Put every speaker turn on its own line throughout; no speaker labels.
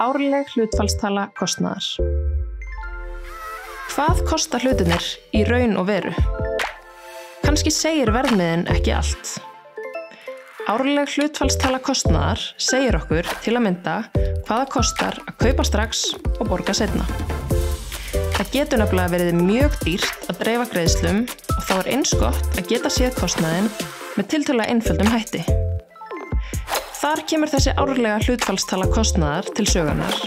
Árleg hlutfallstala kostnaðar. Hvað kosta hlutirnir í raun og veru? Kannski segir verðmiðinn ekki allt. Árleg hlutfallstala kostnaðar segir okkur til að mynda hvað það kostar að kaupa strax og borga seinna. Það getur nefnilega verið mjög dýrt að dreifa greiðslum og þá eins gott að geta séð kostnaðinn með tiltölulega einföldum hætti. Þar kemur þessi árlega hlutfallstala kostnaðar til sögunar,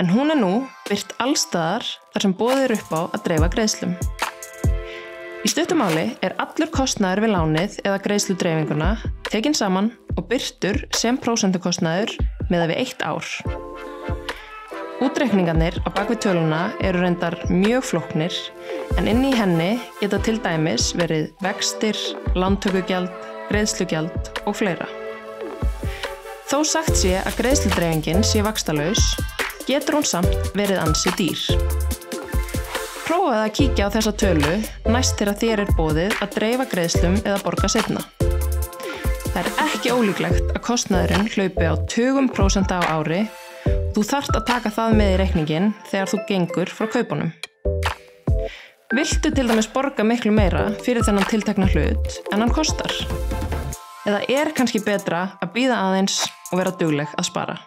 en hún nú birt allstaðar þar sem boðið upp á að dreifa greiðslum. Í stuttu máli allur kostnaður við lánið eða greiðsludreifinguna tekinn saman og birtur sem prósentukostnaður miðað við 1 ár. Útreikningarnir á bak við töluna eru reyndar mjög flóknir, en inni í henni geta til dæmis verið vextir, lántökugjald, greiðslugjald og fleira. Þó sagt sé að greiðsludreifingin sé vaxtalaus, getur hún samt verið ansi dýr. Prófaðu að kíkja á þessa tölu næst þegar þér boðið að dreifa greiðslum eða borga seinna. Það ekki ólíklegt að kostnaðurinn hlaupi á tugum prósenta á ári. Þú þarft að taka það með í reikninginn þegar þú gengur frá kaupunum. Viltu til dæmis borga miklu meira fyrir þennan tiltekna hlut en hann kostar? Eða kannski betra að bíða aðeins og vera dugleg að spara?